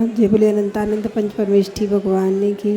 जय बोले अनंतानंद पंच परमेष्ठी भगवान की।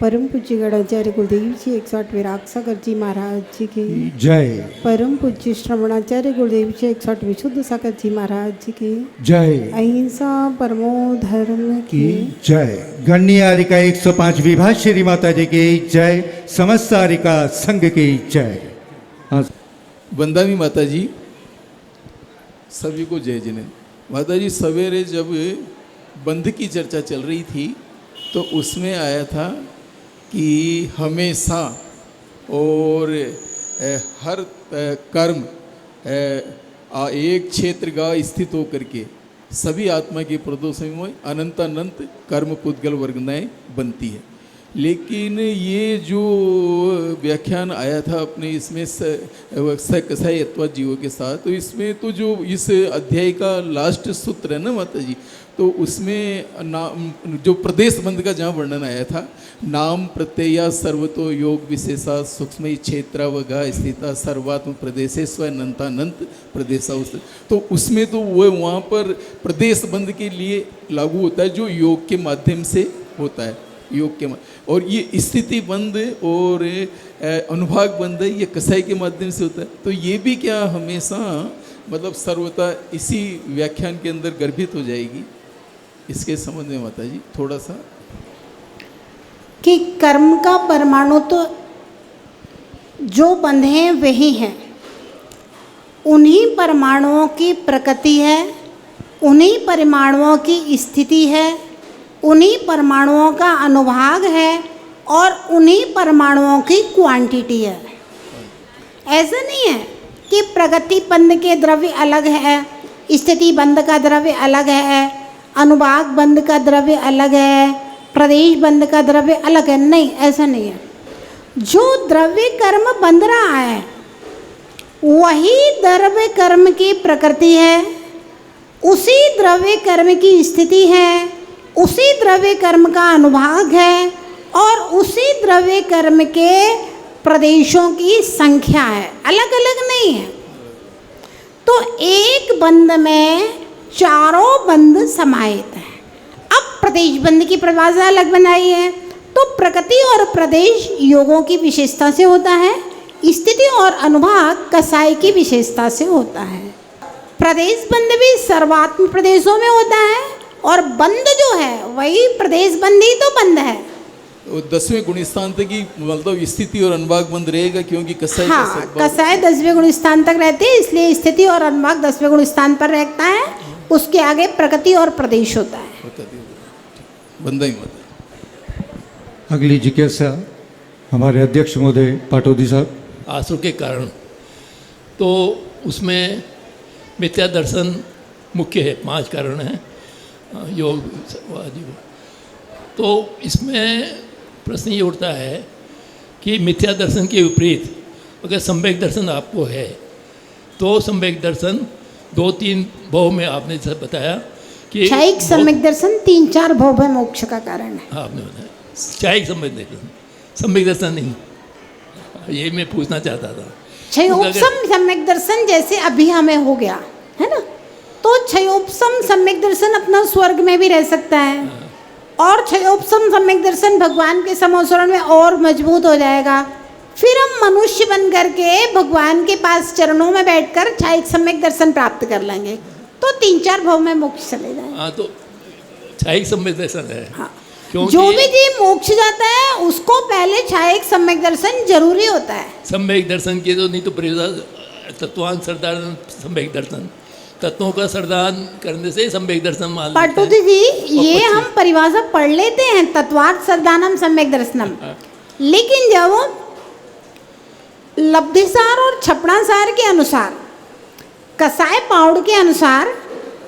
परम पूज्य गणाचार्य गुरुदेव जी 108वें रागसागर जी महाराज जी की जय। परम पूज्य श्रवणाचार्य गुरुदेव जी 108 विशुद्ध सागर जी महाराज जी की जय। अहिंसा परमो धर्म की जय। गण्यकारिका 105 विभा श्री माता जी की जय। समस्त आरिका संघ की जय। वंदामी माता जी सभी को जय जिने। माता जी सवेरे जब बंध की चर्चा चल रही थी तो उसमें आया था कि हमेशा और हर कर्म एक क्षेत्र का स्थित होकर के सभी आत्मा के प्रदोषण में अनंत अनंत कर्म पुद्गल वर्गनाएँ बनती है। लेकिन ये जो व्याख्यान आया था अपने इसमें कसाई अथवा जीवों के साथ, तो इसमें तो जो इस अध्याय का लास्ट सूत्र है ना माता जी, तो उसमें नाम जो प्रदेश बंध का जहाँ वर्णन आया था, नाम प्रत्यया सर्वतो योग विशेषा सूक्ष्म क्षेत्रावगा स्थिता सर्वात्म प्रदेशे स्वनंतानंत प्रदेशा, तो उसमें तो वो वहाँ पर प्रदेश बंध के लिए लागू होता है जो योग के माध्यम से होता है। योग के और ये स्थिति बंद और अनुभाग बंद है ये कसाई के माध्यम से होता है। तो ये भी क्या हमेशा मतलब सर्वथा इसी व्याख्यान के अंदर गर्भित हो जाएगी, इसके संबंध में माता जी थोड़ा सा। कि कर्म का परमाणु तो जो बंधे वही हैं, उन्हीं परमाणुओं की प्रकृति है, उन्हीं परमाणुओं की स्थिति है, उन्हीं परमाणुओं का अनुभाग है और उन्हीं परमाणुओं की क्वांटिटी है। ऐसा नहीं है कि प्रगति बंध के द्रव्य अलग है, स्थिति बंध का द्रव्य अलग है, अनुभाग बंध का द्रव्य अलग है, प्रदेश बंध का द्रव्य अलग है। नहीं, ऐसा नहीं है। जो द्रव्य कर्म बंध रहा है वही द्रव्य कर्म की प्रकृति है, उसी द्रव्य कर्म की स्थिति है, उसी द्रव्य कर्म का अनुभाग है और उसी द्रव्य कर्म के प्रदेशों की संख्या है, अलग अलग नहीं है। तो एक बंध में चारों बंध समाहित है। अब प्रदेश बंध की परिभाषा अलग बनाई है, तो प्रकृति और प्रदेश योगों की विशेषता से होता है, स्थिति और अनुभाग कसाई की विशेषता से होता है। प्रदेश बंध भी सर्वात्म प्रदेशों में होता है और बंध जो है वही प्रदेश बंध ही तो बंध है। 10वें गुण स्थान तक की मतलब स्थिति और अनुभाग बंद रहेगा, क्योंकि कसाई कसाई 10वें गुण स्थान तक रहते हैं, इसलिए स्थिति और अनुभाग 10वें गुण स्थान पर रहता है। उसके आगे प्रकृति और प्रदेश होता है। बंदा ही अगली जिज्ञासा हमारे अध्यक्ष महोदय पाटोदी साहब। आसुर के कारण तो उसमें मिथ्या दर्शन मुख्य है, 5 कारण हैं योग। तो इसमें प्रश्न ये उठता है कि मिथ्या दर्शन के विपरीत अगर सम्यक दर्शन आपको है तो सम्यक दर्शन 2-3 भव में आपने बताया कि क्षयिक सम्यक दर्शन 3-4 भव में मोक्ष का कारण है। हाँ, आपने बताया क्षयिक सम्यक दर्शन नहीं, ये मैं पूछना चाहता था। क्षयोपम सम्यक दर्शन जैसे अभी हमें हो गया है ना, तो क्षयोपम सम्यक दर्शन अपना स्वर्ग में भी रह सकता है और क्षयोपम सम्यक दर्शन भगवान के समोसरण में और मजबूत हो जाएगा। फिर हम मनुष्य बन करके भगवान के पास चरणों में बैठकर क्षयिक सम्यक दर्शन प्राप्त कर लेंगे, तो 3-4 भव में मोक्ष चले जाएंगे। हाँ, तो क्षयिक सम्यक दर्शन है। हाँ, जो भी जीव मोक्ष जाता है उसको पहले क्षयिक सम्यक दर्शन जरूरी होता है। सम्यक दर्शन के तो नहीं तो तत्वांत श्रद्धान सम्यक दर्शन, तत्वों का श्रद्धान करने से सम्यक दर्शन मान लेते हैं। पाटोदी जी, ये हम परिभाषा पढ़ लेते हैं तत्वार्थ श्रद्धानम सम्यक दर्शनम, लेकिन जब लब्धिसार और छपड़ासार के अनुसार, कसाय पाउड के अनुसार,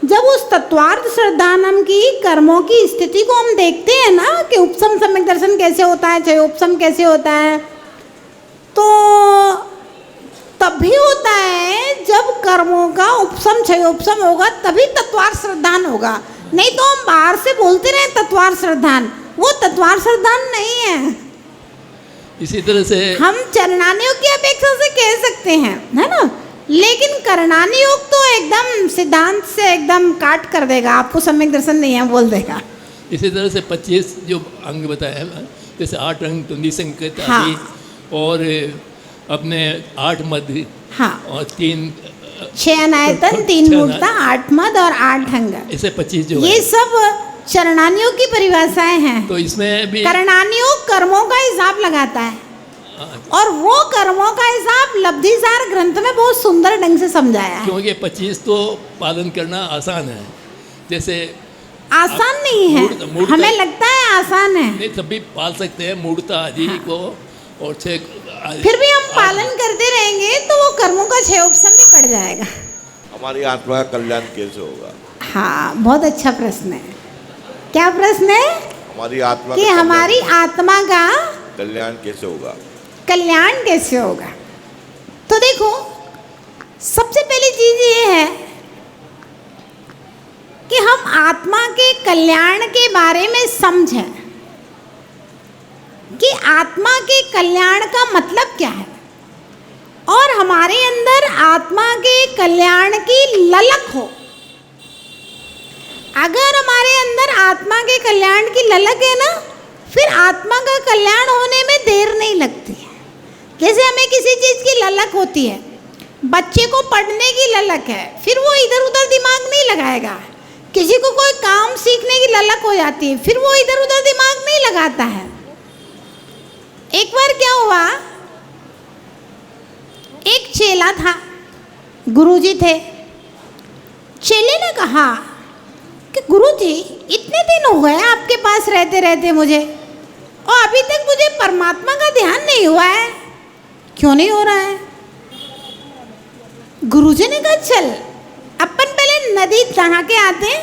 जब उस तत्वार्थ श्रद्धानम की कर्मों की स्थिति को हम देखते हैं ना कि उपसम सम्यक दर्शन कैसे होता है, क्षयोपम कैसे होता है, तो तभी होता है जब कर्मों का उपसम क्षयोपम होगा, तभी तत्वार श्रद्धान होगा। नहीं तो हम बाहर से बोलते रहे तत्वार श्रद्धान, वो तत्वार श्रद्धान नहीं है। इसी तरह से हम चरणानियों की अपेक्षा से कह सकते हैं, है ना, लेकिन करणानी योग तो एकदम सिद्धांत से एकदम काट कर देगा, आपको सम्यक दर्शन नहीं है बोल देगा। इसी तरह से 25 जो अंग बताया है, जैसे 8 अंग तुंडी संकेत हाँ। आदि, और अपने 8 मध्य, हाँ, और 3 6 अनायतन, 3 छह मूर्ता, 8 मद और 8 अंग, ऐसे 25 जो ये है। सब चरणानियों की परिभाषाएं हैं। तो इसमें भी करणानियों कर्मों का हिसाब लगाता है, हाँ, और वो कर्मों का हिसाब लब्धिसार ग्रंथ में बहुत सुंदर ढंग से समझाया है। क्योंकि 25 तो पालन करना आसान है, जैसे आसान नहीं है, मूर्त- हमें लगता है आसान है, नहीं सभी पाल सकते हैं मूर्ता आदि को, और 6 फिर भी हम पालन करते रहेंगे तो वो कर्मों का 6 उपशम भी पड़ जाएगा। हमारी आत्मा का कल्याण कैसे होगा? हाँ, बहुत अच्छा प्रश्न है। क्या प्रश्न है? हमारी आत्मा कि का हमारी आत्मा का कल्याण कैसे होगा? कल्याण कैसे होगा? तो देखो, सबसे पहली चीज ये है कि हम आत्मा के कल्याण के बारे में समझें कि आत्मा के कल्याण का मतलब क्या है, और हमारे अंदर आत्मा के कल्याण की ललक हो। अगर हमारे अंदर आत्मा के कल्याण की ललक है ना, फिर आत्मा का कल्याण होने में देर नहीं लगती है। जैसे हमें किसी चीज़ की ललक होती है, बच्चे को पढ़ने की ललक है, फिर वो इधर उधर दिमाग नहीं लगाएगा। किसी को कोई काम सीखने की ललक हो जाती है, फिर वो इधर उधर दिमाग नहीं लगाता है। एक बार क्या हुआ, एक चेला था, गुरुजी थे। चेले ने कहा कि गुरुजी, इतने दिन हो गए आपके पास रहते रहते मुझे, और अभी तक मुझे परमात्मा का ध्यान नहीं हुआ है, क्यों नहीं हो रहा है? गुरुजी ने कहा चल अपन पहले नदी नहा के आते हैं,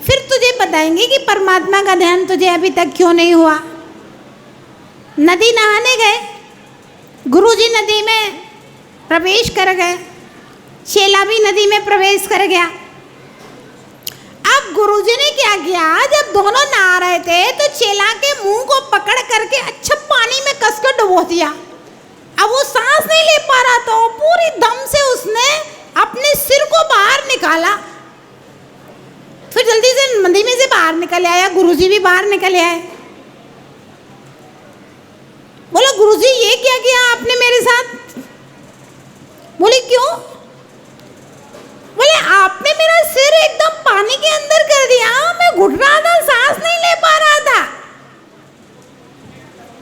फिर तुझे बताएंगे कि परमात्मा का ध्यान तुझे अभी तक क्यों नहीं हुआ। नदी नहाने गए, गुरुजी नदी में प्रवेश कर गए, चेला भी नदी में प्रवेश कर गया। अब गुरुजी ने क्या किया, जब दोनों नहा रहे थे तो चेला के मुंह को पकड़ करके अच्छा पानी में कसकर डुबो दिया। अब वो सांस नहीं ले पा रहा, तो पूरी दम से उसने अपने सिर को बाहर निकाला, फिर जल्दी से नदी में से बाहर निकल आया। गुरुजी भी बाहर निकल आए। बोला गुरुजी, ये क्या किया आपने मेरे साथ? बोले क्यों? बोले आपने मेरा सिर एकदम पानी के अंदर कर दिया, मैं घुट रहा था, सांस नहीं ले पा रहा था।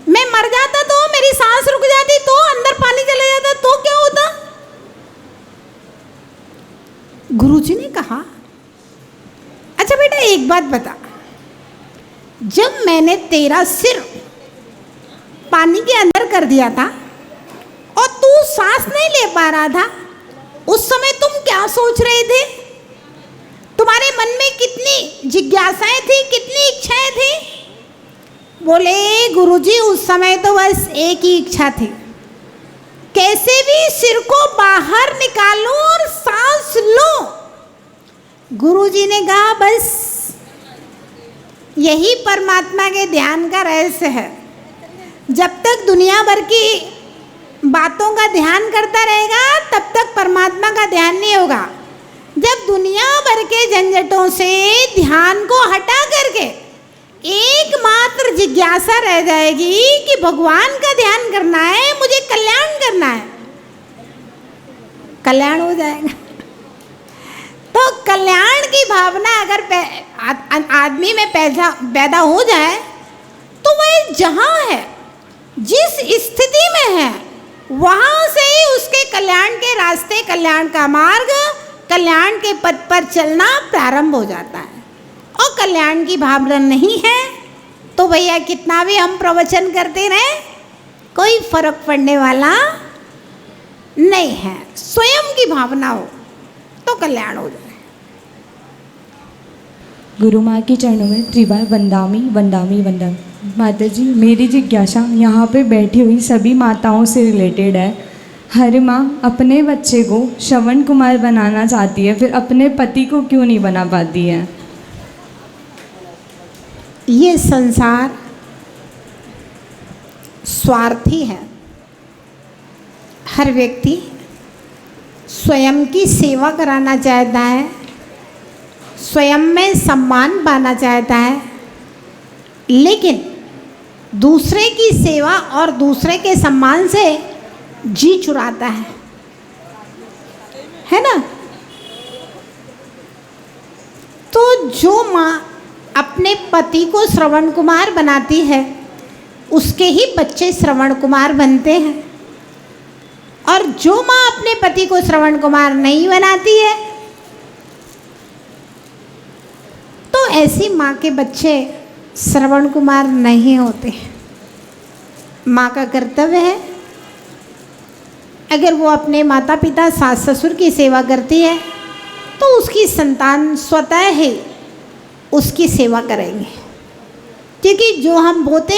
मैं मर जाता तो, मेरी सांस रुक जाती तो, अंदर पानी चला जाता तो क्या होता? गुरुजी ने कहा अच्छा बेटा एक बात बता, जब मैंने तेरा सिर पानी के अंदर कर दिया था और तू सांस नहीं ले पा रहा था, उस समय तुम क्या सोच रहे थे? तुम्हारे मन में कितनी जिज्ञासाएं थी, कितनी इच्छाएं थी? बोले गुरुजी, उस समय तो बस एक ही इच्छा थी, कैसे भी सिर को बाहर निकालो और सांस लो। गुरुजी ने कहा बस यही परमात्मा के ध्यान का रहस्य है। जब तक दुनिया भर की बातों का ध्यान करता रहेगा तब तक परमात्मा का ध्यान नहीं होगा। जब दुनिया भर के झंझटों से ध्यान को हटा करके एकमात्र जिज्ञासा रह जाएगी कि भगवान का ध्यान करना है, मुझे कल्याण करना है, कल्याण हो जाएगा। तो कल्याण की भावना अगर आदमी में पैदा हो जाए तो वह जहाँ है, जिस स्थिति में है, वहाँ से ही उसके कल्याण के रास्ते, कल्याण का मार्ग, कल्याण के पथ पर चलना प्रारंभ हो जाता है। और कल्याण की भावना नहीं है तो भैया कितना भी हम प्रवचन करते रहें, कोई फर्क पड़ने वाला नहीं है। स्वयं की भावना हो तो कल्याण हो जाए। गुरु माँ के चरणों में त्रिबार वंदामी वंदामी वंदामी। माता जी, मेरी जिज्ञासा यहाँ पे बैठी हुई सभी माताओं से रिलेटेड है। हर माँ अपने बच्चे को श्रवण कुमार बनाना चाहती है, फिर अपने पति को क्यों नहीं बना पाती है? ये संसार स्वार्थी है। हर व्यक्ति स्वयं की सेवा कराना चाहता है, स्वयं में सम्मान पाना चाहता है, लेकिन दूसरे की सेवा और दूसरे के सम्मान से जी चुराता है ना। तो जो माँ अपने पति को श्रवण कुमार बनाती है, उसके ही बच्चे श्रवण कुमार बनते हैं। और जो माँ अपने पति को श्रवण कुमार नहीं बनाती है, तो ऐसी माँ के बच्चे श्रवण कुमार नहीं होते। माँ का कर्तव्य है, अगर वो अपने माता पिता सास ससुर की सेवा करती है तो उसकी संतान स्वतः ही उसकी सेवा करेंगे, क्योंकि जो हम बोते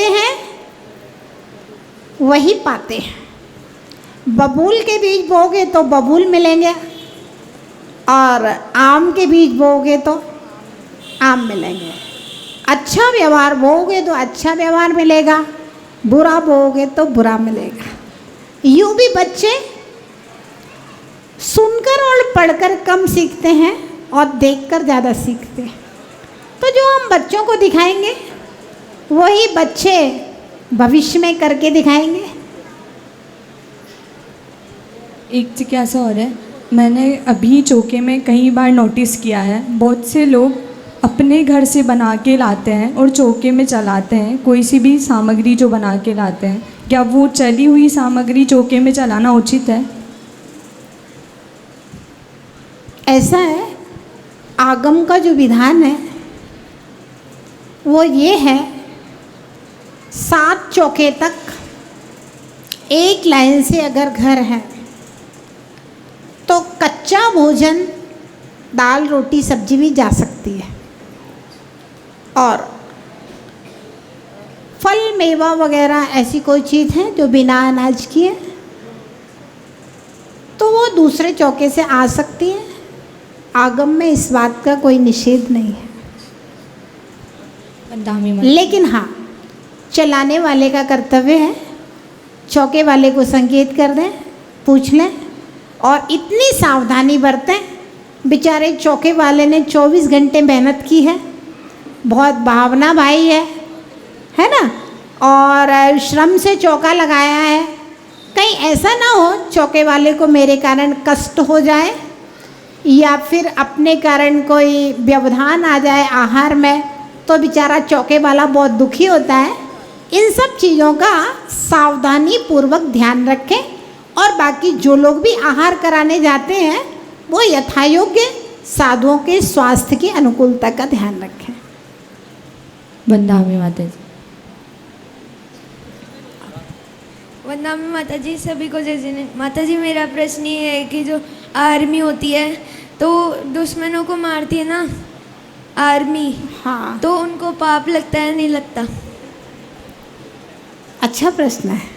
हैं वही पाते हैं। बबूल के बीज बोओगे तो बबूल मिलेंगे, और आम के बीज बोओगे तो आम मिलेंगे। अच्छा व्यवहार बोओगे तो अच्छा व्यवहार मिलेगा, बुरा बोओगे तो बुरा मिलेगा। यूँ भी बच्चे सुनकर और पढ़कर कम सीखते हैं और देखकर ज़्यादा सीखते हैं। तो जो हम बच्चों को दिखाएंगे वही बच्चे भविष्य में करके दिखाएंगे। एक जिज्ञासा और है, मैंने अभी चौके में कई बार नोटिस किया है, बहुत से लोग अपने घर से बना के लाते हैं और चौके में चलाते हैं। कोई सी भी सामग्री जो बना के लाते हैं, क्या वो चली हुई सामग्री चौके में चलाना उचित है? ऐसा है, आगम का जो विधान है वो ये है, 7 चौके तक एक लाइन से अगर घर है तो कच्चा भोजन दाल रोटी सब्जी भी जा सकती है, और फल मेवा वगैरह ऐसी कोई चीज़ है जो बिना अनाज की है तो वो दूसरे चौके से आ सकती है। आगम में इस बात का कोई निषेध नहीं है, लेकिन हाँ, चलाने वाले का कर्तव्य है चौके वाले को संकेत कर दें, पूछ लें, और इतनी सावधानी बरतें। बेचारे चौके वाले ने 24 घंटे मेहनत की है, बहुत भावना भाई है ना, और श्रम से चौका लगाया है। कहीं ऐसा ना हो चौके वाले को मेरे कारण कष्ट हो जाए, या फिर अपने कारण कोई व्यवधान आ जाए आहार में, तो बेचारा चौके वाला बहुत दुखी होता है। इन सब चीज़ों का सावधानी पूर्वक ध्यान रखें, और बाकी जो लोग भी आहार कराने जाते हैं वो यथायोग्य साधुओं के स्वास्थ्य की अनुकूलता का ध्यान रखें। वंदामी माता जी। वंदामी माता जी, सभी को जय जय। माता जी, मेरा प्रश्न ये है कि जो आर्मी होती है तो दुश्मनों को मारती है ना आर्मी, हाँ, तो उनको पाप लगता है नहीं लगता? अच्छा प्रश्न है।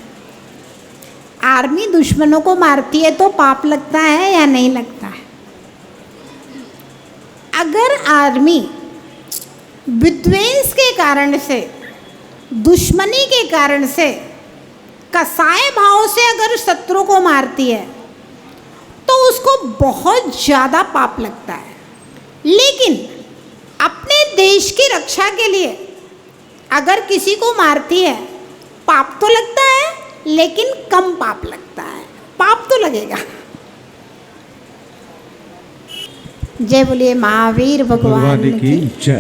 आर्मी दुश्मनों को मारती है तो पाप लगता है या नहीं लगता है? अगर आर्मी विद्वेष के कारण से, दुश्मनी के कारण से, कसाय भाव से अगर शत्रु को मारती है तो उसको बहुत ज़्यादा पाप लगता है। लेकिन अपने देश की रक्षा के लिए अगर किसी को मारती है, पाप तो लगता है लेकिन कम पाप लगता है, पाप तो लगेगा। जय बोलिए महावीर भगवान की जय।